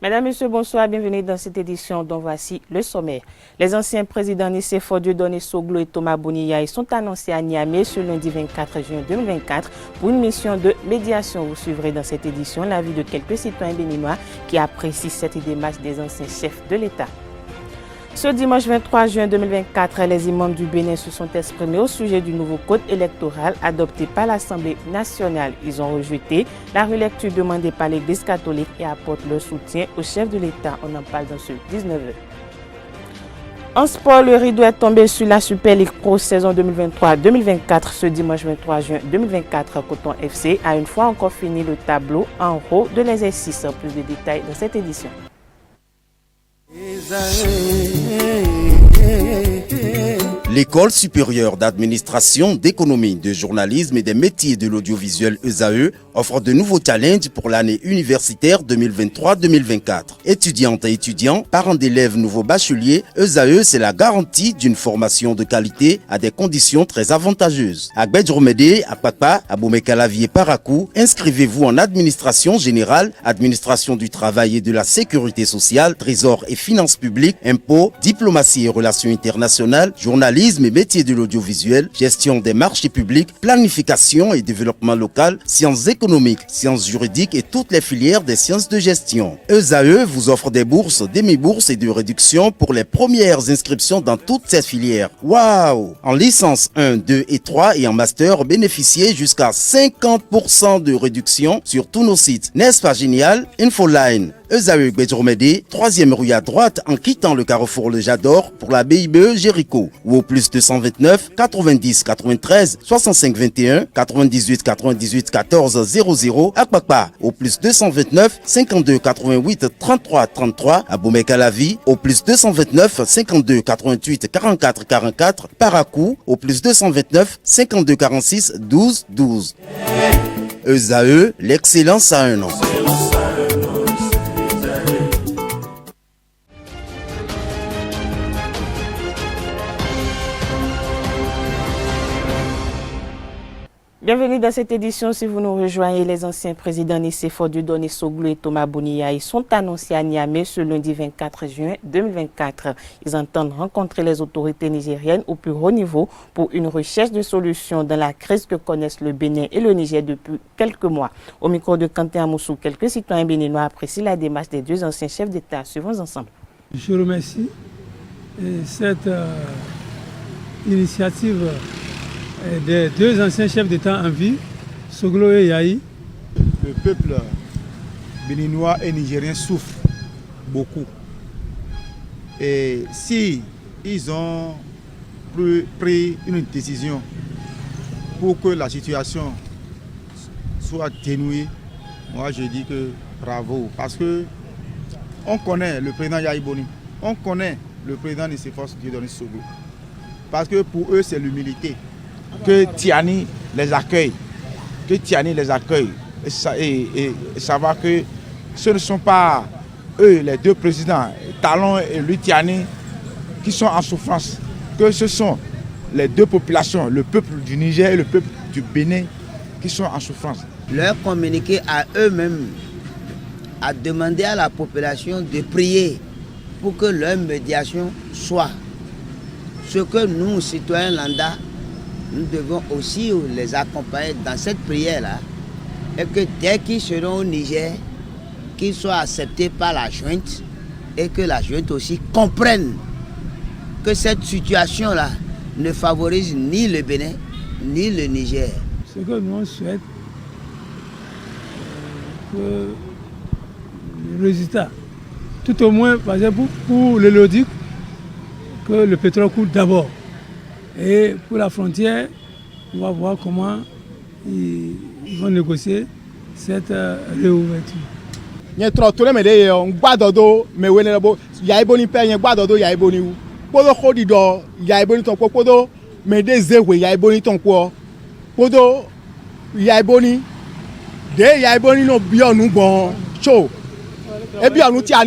Mesdames, Messieurs, bonsoir, bienvenue dans cette édition dont voici le sommaire. Les anciens présidents Nicéphore Dieudonné Soglo et Thomas Boniyaï sont annoncés à Niamey ce lundi 24 juin 2024 pour une mission de médiation. Vous suivrez dans cette édition l'avis de quelques citoyens béninois qui apprécient cette démarche des anciens chefs de l'État. Ce dimanche 23 juin 2024, les imams du Bénin se sont exprimés au sujet du nouveau code électoral adopté par l'Assemblée nationale. Ils ont rejeté la relecture demandée par l'Église catholique et apportent leur soutien au chef de l'État. On en parle dans ce 19h. En sport, le rideau est tombé sur la Super League Pro saison 2023-2024. Ce dimanche 23 juin 2024, Coton FC a une fois encore fini le tableau en haut de l'exercice. Plus de détails dans cette édition. L'École supérieure d'administration, d'économie, de journalisme et des métiers de l'audiovisuel ESAE offre de nouveaux challenges pour l'année universitaire 2023-2024. Étudiantes et étudiants, parents d'élèves nouveaux bacheliers, ESAE, c'est la garantie d'une formation de qualité à des conditions très avantageuses. À Gbedjromede, à Papa, à Boumekalavi et Parakou, inscrivez-vous en administration générale, administration du travail et de la sécurité sociale, trésor et finances publiques, impôts, diplomatie et relations internationales, journalisme et métiers de l'audiovisuel, gestion des marchés publics, planification et développement local, sciences économiques, sciences juridiques et toutes les filières des sciences de gestion. ESAE vous offre des bourses, demi-bourses et de réductions pour les premières inscriptions dans toutes ces filières. Waouh! En licence 1, 2 et 3 et en master, bénéficiez jusqu'à 50% de réduction sur tous nos sites. N'est-ce pas génial? Infoline. ESAE Gbedjromede, 3e rue à droite en quittant le carrefour Le Jador pour la BIBE Jéricho ou au plus 229 90 93 65 21 98 98 14 00 à Kpakpa au plus 229 52 88 33 33 à Boumekalavi au plus 229 52 88 44 44 Parakou au plus 229 52 46 12 12. ESAE, l'excellence à un nom. Bienvenue dans cette édition. Si vous nous rejoignez, les anciens présidents Nicéphore Dieudonné Soglo et Thomas Boniyaï sont annoncés à Niamey ce lundi 24 juin 2024. Ils entendent rencontrer les autorités nigériennes au plus haut niveau pour une recherche de solutions dans la crise que connaissent le Bénin et le Niger depuis quelques mois. Au micro de Kanté Amoussou, quelques citoyens béninois apprécient la démarche des deux anciens chefs d'État. Suivons ensemble. Je remercie cette initiative des deux anciens chefs d'État en vie, Soglo et Yahi. Le peuple béninois et nigérien souffre beaucoup. Et si ils ont pris une décision pour que la situation soit atténuée, moi je dis que bravo. Parce que on connaît le président Yahi Boni, on connaît le président Nicéphore Dieudonné Soglo. Parce que pour eux c'est l'humilité. Que Tiani les accueille, et savoir que ce ne sont pas eux, les deux présidents, Talon et lui Tiani, qui sont en souffrance, que ce sont les deux populations, le peuple du Niger et le peuple du Bénin, qui sont en souffrance. Leur communiquer à eux-mêmes, à demander à la population de prier pour que leur médiation soit ce que nous, citoyens lambda, nous devons aussi les accompagner dans cette prière-là et que dès qu'ils seront au Niger, qu'ils soient acceptés par la junte et que la junte aussi comprenne que cette situation-là ne favorise ni le Bénin ni le Niger. Ce que nous on souhaite, que le résultat, tout au moins par exemple pour le Lodic, que le pétrole coule d'abord. Et pour la frontière, on va voir comment ils vont négocier cette réouverture. Il y a trop de gens qui ont guardé, mais il y a des gens qui ont guardé, il y a des gens qui ont guardé, il y a des gens qui ont guardé, mais des gens qui ont guardé, il y a des gens qui ont guardé, il y a des gens qui ont guardé, et bien nous tiens.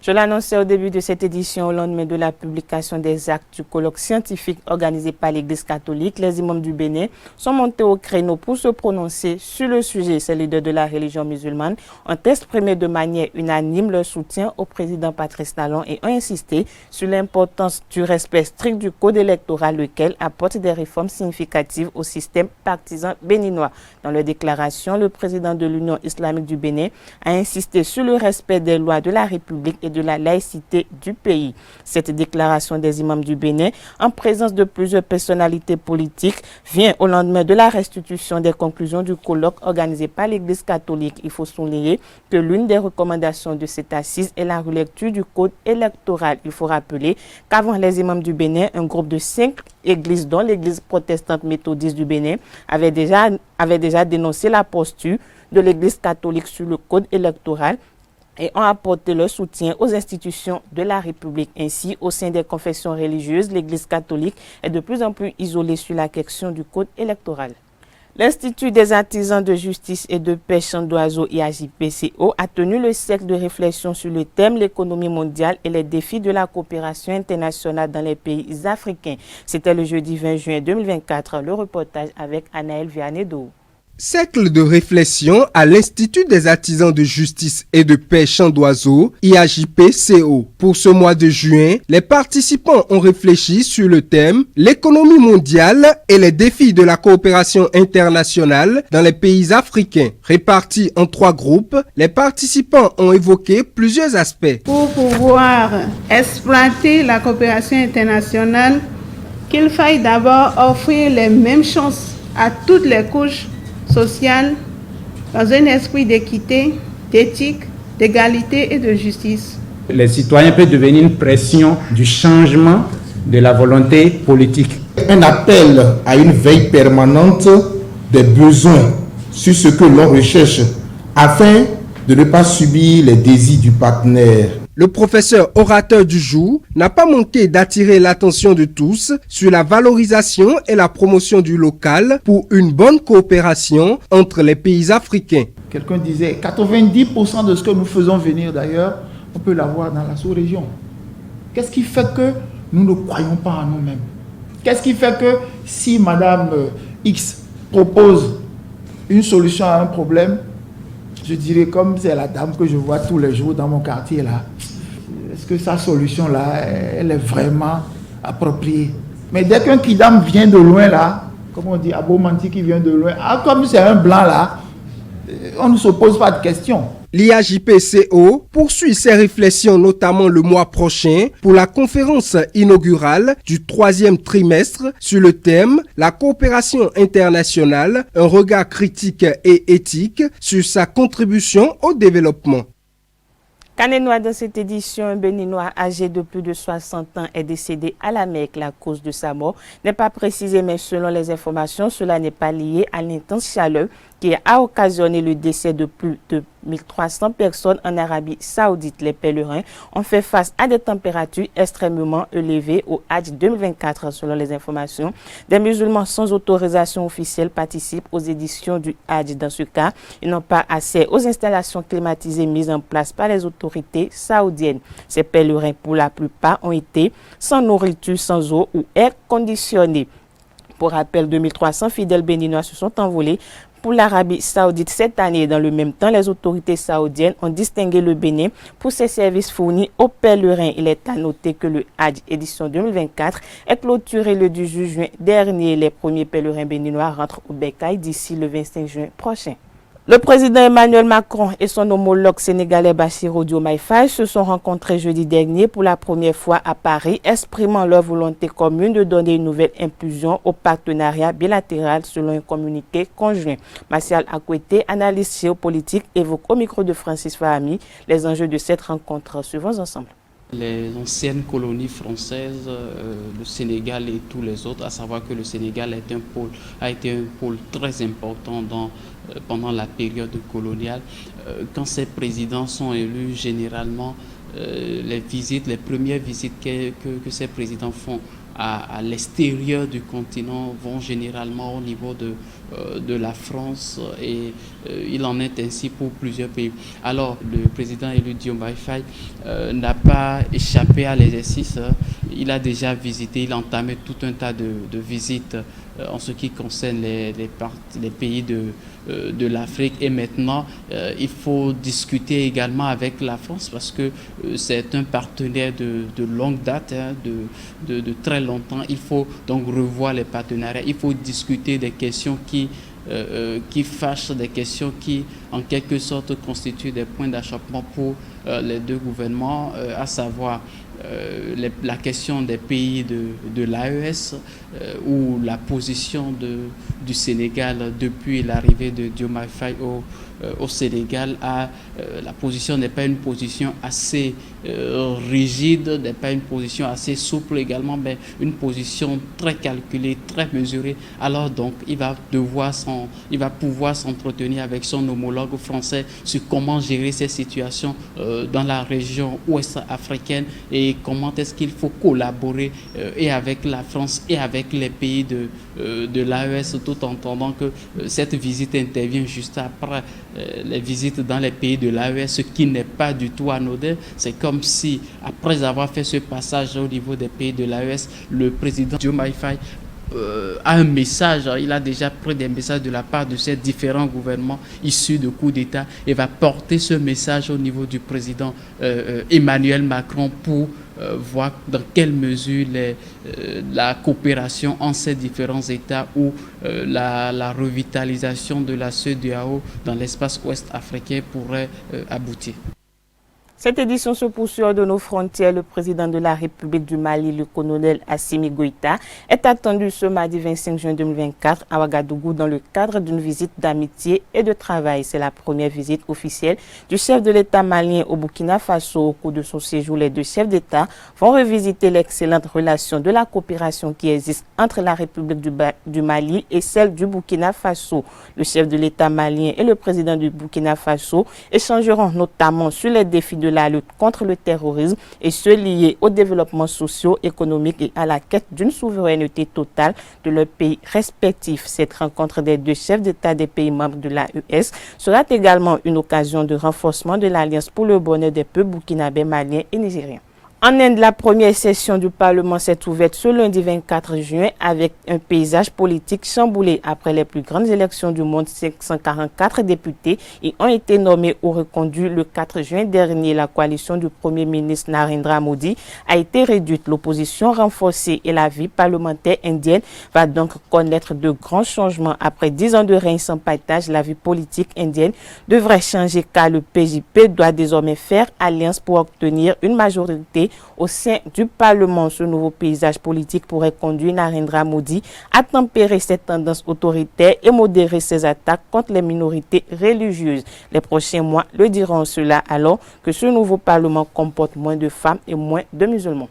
Je l'annonçais au début de cette édition, au lendemain de la publication des actes du colloque scientifique organisé par l'Église catholique. Les imams du Bénin sont montés au créneau pour se prononcer sur le sujet. Ces leaders de la religion musulmane ont exprimé de manière unanime leur soutien au président Patrice Talon et ont insisté sur l'importance du respect strict du code électoral, lequel apporte des réformes significatives au système partisan béninois. Dans leur déclaration, le président de l'Union islamique du Bénin a insisté sur le respect des lois de la République et de la laïcité du pays. Cette déclaration des imams du Bénin, en présence de plusieurs personnalités politiques, vient au lendemain de la restitution des conclusions du colloque organisé par l'Église catholique. Il faut souligner que l'une des recommandations de cette assise est la relecture du code électoral. Il faut rappeler qu'avant les imams du Bénin, un groupe de 5 églises, dont l'Église protestante méthodiste du Bénin, avait déjà dénoncé la posture de l'Église catholique sur le code électoral et ont apporté leur soutien aux institutions de la République. Ainsi, au sein des confessions religieuses, l'Église catholique est de plus en plus isolée sur la question du code électoral. L'Institut des artisans de justice et de paix Champ d'Oiseaux IAJP-CO a tenu le cercle de réflexion sur le thème l'économie mondiale et les défis de la coopération internationale dans les pays africains. C'était le jeudi 20 juin 2024. Le reportage avec Anaël Vianedo. Cercle de réflexion à l'Institut des artisans de justice et de paix Champ d'Oiseaux, IAJP-CO. Pour ce mois de juin, les participants ont réfléchi sur le thème « L'économie mondiale et les défis de la coopération internationale dans les pays africains ». Répartis en 3 groupes, les participants ont évoqué plusieurs aspects. Pour pouvoir exploiter la coopération internationale, qu'il faille d'abord offrir les mêmes chances à toutes les couches sociale dans un esprit d'équité, d'éthique, d'égalité et de justice. Les citoyens peuvent devenir une pression du changement de la volonté politique. Un appel à une veille permanente des besoins sur ce que l'on recherche afin de ne pas subir les désirs du partenaire. Le professeur orateur du jour n'a pas manqué d'attirer l'attention de tous sur la valorisation et la promotion du local pour une bonne coopération entre les pays africains. Quelqu'un disait 90% de ce que nous faisons venir d'ailleurs, on peut l'avoir dans la sous-région. Qu'est-ce qui fait que nous ne croyons pas en nous-mêmes? Qu'est-ce qui fait que si Madame X propose une solution à un problème, je dirais comme c'est la dame que je vois tous les jours dans mon quartier là, est-ce que sa solution là, elle est vraiment appropriée? Mais dès qu'un kidam vient de loin là, comme on dit, Abomanti qui vient de loin, comme c'est un blanc là, on ne se pose pas de questions. L'IAJP-CO poursuit ses réflexions notamment le mois prochain pour la conférence inaugurale du 3e trimestre sur le thème « La coopération internationale, un regard critique et éthique sur sa contribution au développement ». Canénois, dans cette édition, un Béninois âgé de plus de 60 ans est décédé à la Mecque. La cause de sa mort n'est pas précisée, mais selon les informations, cela n'est pas lié à l'intense chaleur qui a occasionné le décès de plus de 1300 personnes en Arabie Saoudite. Les pèlerins ont fait face à des températures extrêmement élevées au Hajj 2024. Selon les informations, des musulmans sans autorisation officielle participent aux éditions du Hajj. Dans ce cas, ils n'ont pas accès aux installations climatisées mises en place par les autorités saoudiennes. Ces pèlerins, pour la plupart, ont été sans nourriture, sans eau ou air conditionné. Pour rappel, 2300 fidèles béninois se sont envolés pour l'Arabie Saoudite cette année. Dans le même temps, les autorités saoudiennes ont distingué le Bénin pour ses services fournis aux pèlerins. Il est à noter que le Hajj édition 2024 est clôturé le 18 juin dernier. Les premiers pèlerins béninois rentrent au Bécaye d'ici le 25 juin prochain. Le président Emmanuel Macron et son homologue sénégalais Bassirou Diomaye Faye se sont rencontrés jeudi dernier pour la première fois à Paris, exprimant leur volonté commune de donner une nouvelle impulsion au partenariat bilatéral selon un communiqué conjoint. Martial Akwete, analyste géopolitique, évoque au micro de Francis Fahami les enjeux de cette rencontre. Suivons ensemble. Les anciennes colonies françaises, le Sénégal et tous les autres, à savoir que le Sénégal a été un pôle très important pendant la période coloniale. Quand ces présidents sont élus, généralement, les premières visites que ces présidents font à l'extérieur du continent vont généralement au niveau de la France et il en est ainsi pour plusieurs pays. Alors, le président élu Diomaye Faye n'a pas échappé à l'exercice. Il a déjà visité, il a entamé tout un tas de visites en ce qui concerne les pays de l'Afrique. Et maintenant, il faut discuter également avec la France parce que c'est un partenaire de longue date, hein, de très longtemps. Il faut donc revoir les partenariats. Il faut discuter des questions qui fâchent, des questions qui, en quelque sorte, constituent des points d'achoppement pour les deux gouvernements, à savoir la question des pays de l'AES ou la position du Sénégal depuis l'arrivée de Diomaye Faye au Sénégal. La position n'est pas une position assez rigide, n'est pas une position assez souple également, mais une position très calculée, très mesurée. Alors donc, il va pouvoir s'entretenir avec son homologue français sur comment gérer ces situations dans la région ouest africaine et comment est-ce qu'il faut collaborer et avec la France et avec les pays de l'AES, tout en entendant que cette visite intervient juste après les visites dans les pays de l'AES, ce qui n'est pas du tout anodin. C'est comme si, après avoir fait ce passage au niveau des pays de l'AES, le président Diomaye Faye a un message, il a déjà pris des messages de la part de ces différents gouvernements issus de coups d'État et va porter ce message au niveau du président Emmanuel Macron pour voir dans quelle mesure la coopération entre ces différents États ou la revitalisation de la CEDEAO dans l'espace ouest africain pourrait aboutir. Cette édition se poursuit hors de nos frontières. Le président de la République du Mali, le colonel Assimi Goïta, est attendu ce mardi 25 juin 2024 à Ouagadougou dans le cadre d'une visite d'amitié et de travail. C'est la première visite officielle du chef de l'État malien au Burkina Faso. Au cours de son séjour, les deux chefs d'État vont revisiter l'excellente relation de la coopération qui existe entre la République du Mali et celle du Burkina Faso. Le chef de l'État malien et le président du Burkina Faso échangeront notamment sur les défis de la lutte contre le terrorisme et ceux liés au développement socio-économique et à la quête d'une souveraineté totale de leurs pays respectifs. Cette rencontre des deux chefs d'État des pays membres de l'AES sera également une occasion de renforcement de l'Alliance pour le bonheur des peuples burkinabés, maliens et nigériens. En Inde, la première session du Parlement s'est ouverte ce lundi 24 juin avec un paysage politique chamboulé. Après les plus grandes élections du monde, 544 députés y ont été nommés ou reconduits le 4 juin dernier. La coalition du Premier ministre Narendra Modi a été réduite, l'opposition renforcée et la vie parlementaire indienne va donc connaître de grands changements. Après 10 ans de règne sans partage, la vie politique indienne devrait changer car le PJP doit désormais faire alliance pour obtenir une majorité au sein du Parlement. Ce nouveau paysage politique pourrait conduire Narendra Modi à tempérer cette tendance autoritaire et modérer ses attaques contre les minorités religieuses. Les prochains mois le diront, cela alors que ce nouveau Parlement comporte moins de femmes et moins de musulmans.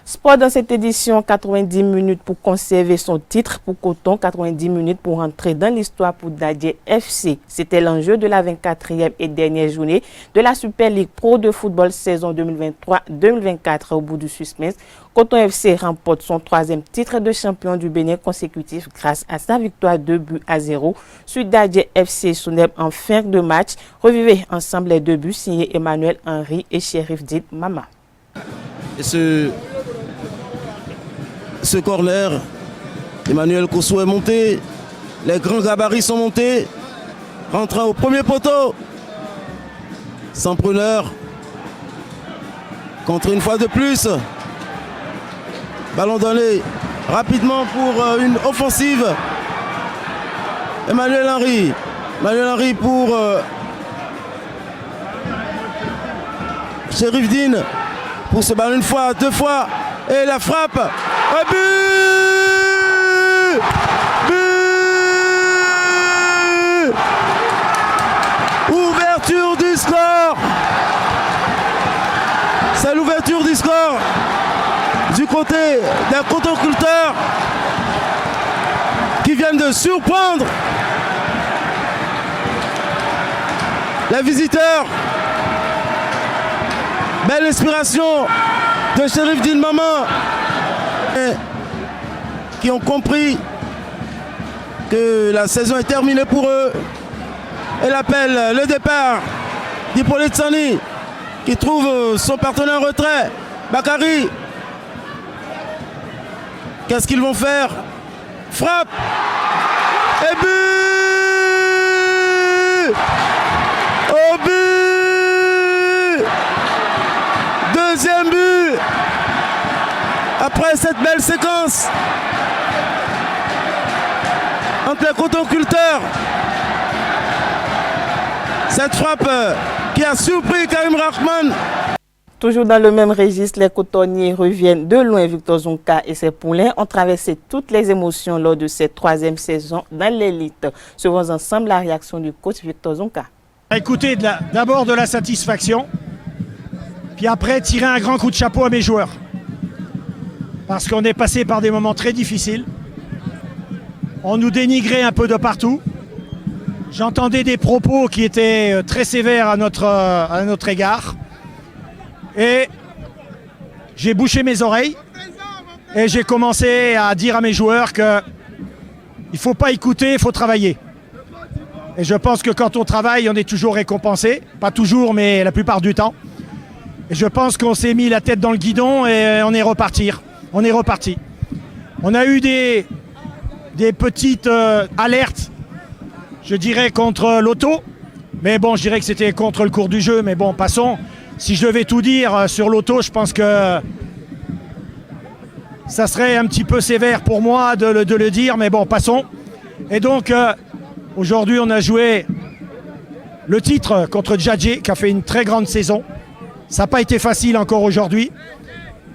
Sport dans cette édition, 90 minutes pour conserver son titre pour Coton, 90 minutes pour entrer dans l'histoire pour Dadje FC. C'était l'enjeu de la 24e et dernière journée de la Super League Pro de football saison 2023-2024. Au bout du suspense, Coton FC remporte son 3e titre de champion du Bénin consécutif grâce à sa victoire 2-0 sur Dadje FC Souneb en fin de match. Revivez ensemble les 2 buts signés Emmanuel Henry et Sheriff Did Mama. Ce corner, Emmanuel Kosso est monté, les grands gabarits sont montés, rentrant au premier poteau, sans preneur, contre une fois de plus, ballon donné rapidement pour une offensive, Emmanuel Henry pour Sheriff Dean, pour ce ballon une fois, 2 fois, et la frappe, un but! Ouverture du score! C'est l'ouverture du score du côté d'un cotonculteur qui vient de surprendre les visiteurs. Belle inspiration de Sheriff Dean Mama qui ont compris que la saison est terminée pour eux. Et l'appel, le départ d'Hippolyte Sani qui trouve son partenaire en retrait, Bakary. Qu'est-ce qu'ils vont faire? Frappe et but! Au but! Deuxième but! Après cette belle séquence entre les cotonculteurs, cette frappe qui a surpris Karim Rahman. Toujours dans le même registre, les cotonniers reviennent de loin. Victor Zonka et ses poulains ont traversé toutes les émotions lors de cette troisième saison dans l'élite. Suivons ensemble la réaction du coach Victor Zonka. Écoutez, d'abord de la satisfaction, puis après tirer un grand coup de chapeau à mes joueurs. Parce qu'on est passé par des moments très difficiles. On nous dénigrait un peu de partout. J'entendais des propos qui étaient très sévères à notre égard. Et j'ai bouché mes oreilles et j'ai commencé à dire à mes joueurs qu'il ne faut pas écouter, il faut travailler. Et je pense que quand on travaille, on est toujours récompensé. Pas toujours, mais la plupart du temps. Et je pense qu'on s'est mis la tête dans le guidon et on est reparti. On est reparti. On a eu des petites alertes, je dirais, contre l'auto. Mais bon, je dirais que c'était contre le cours du jeu. Mais bon, passons. Si je devais tout dire sur l'auto, je pense que ça serait un petit peu sévère pour moi de le dire, mais bon, passons. Et donc, aujourd'hui, on a joué le titre contre Djadji, qui a fait une très grande saison. Ça n'a pas été facile encore aujourd'hui,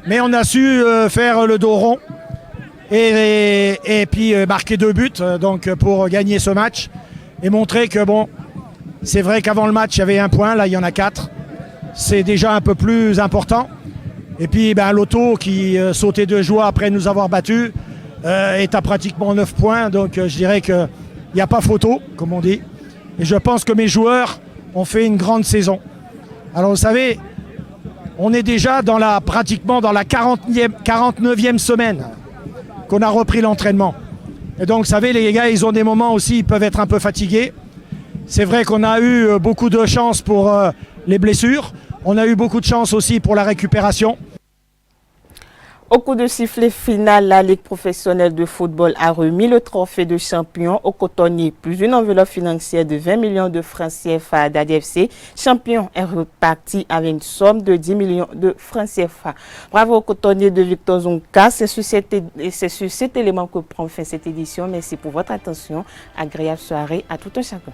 mais on a su faire le dos rond et puis marquer 2 buts donc, pour gagner ce match et montrer que, bon, c'est vrai qu'avant le match, il y avait 1 point, là, il y en a 4. C'est déjà un peu plus important. Et puis l'auto qui sautait de joie après nous avoir battus est à pratiquement 9 points. Donc je dirais qu'il n'y a pas photo, comme on dit. Et je pense que mes joueurs ont fait une grande saison. Alors vous savez, on est déjà pratiquement dans la 49e semaine qu'on a repris l'entraînement. Et donc vous savez, les gars, ils ont des moments aussi, ils peuvent être un peu fatigués. C'est vrai qu'on a eu beaucoup de chance pour les blessures. On a eu beaucoup de chance aussi pour la récupération. Au coup de sifflet final, la Ligue professionnelle de football a remis le trophée de champion aux cotonniers, plus une enveloppe financière de 20 millions de francs CFA à DADFC. Champion est reparti avec une somme de 10 millions de francs CFA. Bravo aux cotonniers de Victor Zonka. C'est sur cet élément que prend fin cette édition. Merci pour votre attention. Agréable soirée à tout un chacun.